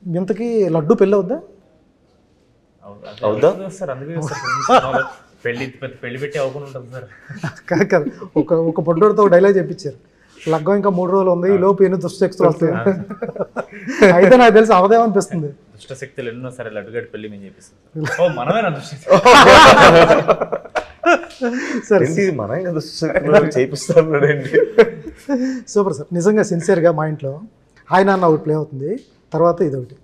ఇంతకీ లడ్డు పెళ్ళి అవుద్దా? అవుదా సార్? అందుకే పెళ్లి పెళ్లి పెట్టి అవ్వకుండా ఉంటుంది సార్. కాదు కాదు, ఒక పొడ్డోడితో డైలాగ్ చెప్పించారు, లగ్గం ఇంకా 3 రోజులు ఉంది, ఈ లోపు ఎన్ని దుష్టశక్తులు వస్తాయి. అయితే నాకు తెలిసి అవదేమనిపిస్తుంది. దుష్టశక్తులు ఎన్నో సరే లడ్డుగడ్డి పెళ్లి మేము చేపిస్తాం. ఓ మనమేనా దుష్టశక్తి? సార్ మనం చేపిస్తానండి. సూపర్ సార్, నిజంగా సిన్సియర్గా మా ఇంట్లో హాయ్ నాన్న ఒకటి ప్లే అవుతుంది, తర్వాత ఇది ఒకటి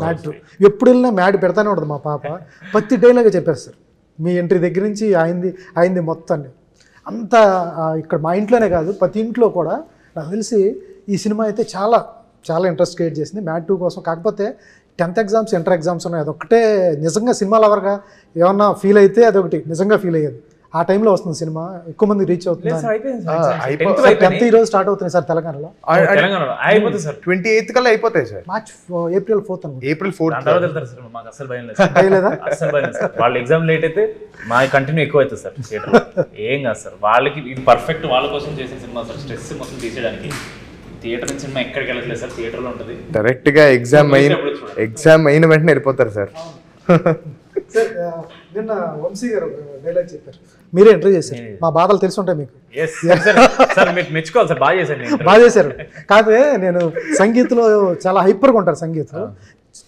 మ్యాడ్. ఎప్పుడు వెళ్ళినా మ్యాడ్ పెడతానే ఉంటుంది మా పాప. ప్రతి డైలాగా చెప్పారు సార్, మీ ఎంట్రీ దగ్గర నుంచి అయింది మొత్తాన్ని అంతా. ఇక్కడ మా ఇంట్లోనే కాదు, ప్రతి ఇంట్లో కూడా నాకు తెలిసి ఈ సినిమా అయితే చాలా చాలా ఇంట్రెస్ట్ క్రియేట్ చేసింది మ్యాడ్ 2 కోసం. కాకపోతే 10th ఎగ్జామ్స్, ఇంటర్ ఎగ్జామ్స్ ఉన్నాయి, అదొక్కటే నిజంగా సినిమా లవర్గా ఏమన్నా ఫీల్ అయితే అదొకటి నిజంగా ఫీల్ అయ్యేది. ఆ టైంలో వస్తుంది సినిమా, ఎక్కువ మంది రీచ్ అవుతుంది. 10th ఈరోజు స్టార్ట్ అవుతుంది సార్ తెలంగాణలో. 28th కల్లా అయిపోతాయి సార్. ఏప్రిల్ 4th అనుకుంటా. ఏప్రిల్ 4th మాకు అసలు భయం లేదు, అసలు భయం లేదు సార్. వాళ్ళ ఎగ్జామ్ లేట్ అయితే మా కంటిన్యూ ఎక్కువ అవుతుంది సార్ థియేటర్. ఏం కాదు సార్, వాళ్ళకి ఇది పర్ఫెక్ట్, వాళ్ళ కోసం చేసిన సినిమా సార్. స్ట్రెస్ మొత్తం తీసేయడానికి థియేటర్ నుంచి సినిమా ఎక్కడికి వెళ్ళట్లేదు సార్, థియేటర్లో ఉంటుంది. డైరెక్ట్ గా ఎగ్జామ్ అయిన వెంటనే వెళ్ళిపోతారు సార్. సార్ నిన్న వంశీ గారు డైలాగ్ చెప్పారు, మీరే ఎంట్రీ చేశారు, మా బాధలు తెలిసి ఉంటాయి మీకు. సార్ మీరు మెచ్చుకోవాలి సార్, బాగా చేశారు, బాగా చేశారు. కాకపోతే నేను సంగీత్లో చాలా హైపర్గా ఉంటారు, సంగీతం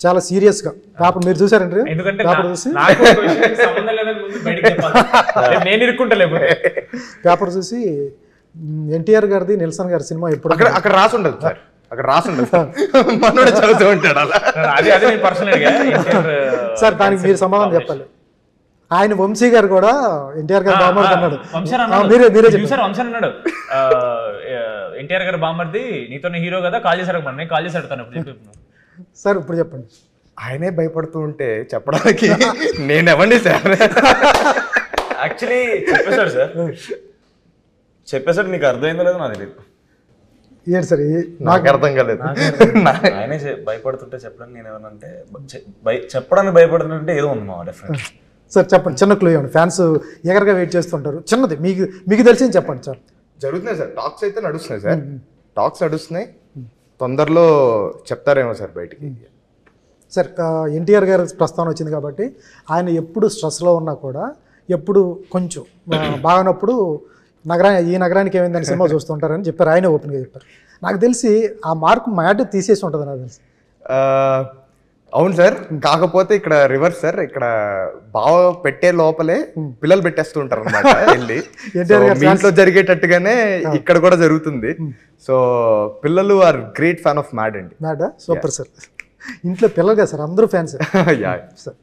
చాలా సీరియస్గా. పేపర్ మీరు చూసారంటే ఎందుకంటే పేపర్ చూసి నేను ఇరుక్కుంటా పేపర్ చూసి ఎన్టీఆర్ గారిది నిల్సన్ గారి సినిమా ఎప్పుడు అక్కడ రాసి ఉండదు సార్, అక్కడ రాసి ఉండదు, మనోడే చదువుతూ ఉంటాడు అలా. అది నేను పర్సనల్ గా సార్ దానికి మీరు సమాధానం చెప్పాలి. ఆయన వంశీ గారు కూడా ఎన్టీఆర్ గారు బామ్మర్ది అన్నాడు. మీరే చూసారు, వంశీ అన్నాడు ఎన్టీఆర్ గారు బామ్మర్ది నీతోనే హీరో కదా, కాల్ చేశాడు, నేను కాల్ చేసి అడుగుతాను ఇప్పుడు చెప్పి. సార్ ఇప్పుడు చెప్పండి. ఆయనే భయపడుతూ ఉంటే చెప్పడానికి నేను ఎవండి సార్. యాక్చువల్లీ చెప్పేశాడు సార్, చెప్పేసాడు. మీకు అర్థమైందో లేదో నాకు తెలియదు. ఏంటి సార్ నాకు అర్థం కాలేదు. ఆయనే భయపడుతుంటే చెప్పడానికి నేను ఏమనంటే చెప్పడానికి భయపడుతుంటే ఏదో ఉంది మా డెఫినెట్. సార్ చెప్పండి, చిన్న క్లూ ఇవ్వండి, ఫ్యాన్స్ ఎగరగా వెయిట్ చేస్తుంటారు, చిన్నది మీకు తెలిసింది చెప్పండి సార్. జరుగుతున్నాయి సార్, టాక్స్ అయితే నడుస్తున్నాయి సార్, టాక్స్ నడుస్తున్నాయి, తొందరలో చెప్తారేమో సార్ బయటికి. సార్ ఎన్టీఆర్ గారి ప్రస్తావన వచ్చింది కాబట్టి, ఆయన ఎప్పుడు స్ట్రెస్లో ఉన్నా కూడా, ఎప్పుడు కొంచెం బాగానప్పుడు ఈ నగరానికి ఏమైందని సినిమా చూస్తుంటారని చెప్పారు, ఆయన ఓపెన్గా చెప్పారు. నాకు తెలిసి ఆ మార్కు మ్యాడ్ తీసేసి ఉంటుంది నాకు తెలిసి. అవును సార్, కాకపోతే ఇక్కడ రివర్స్ సార్, ఇక్కడ బావ పెట్టే లోపలే పిల్లలు పెట్టేస్తూ ఉంటారు అనమాట వెళ్ళి. ఇంట్లో జరిగేటట్టుగానే ఇక్కడ కూడా జరుగుతుంది. సో పిల్లలు are great fan of mad అండి. మ్యాడ్ సూపర్ సార్, ఇంట్లో పిల్లలుగా సార్ అందరూ ఫ్యాన్స్ సార్.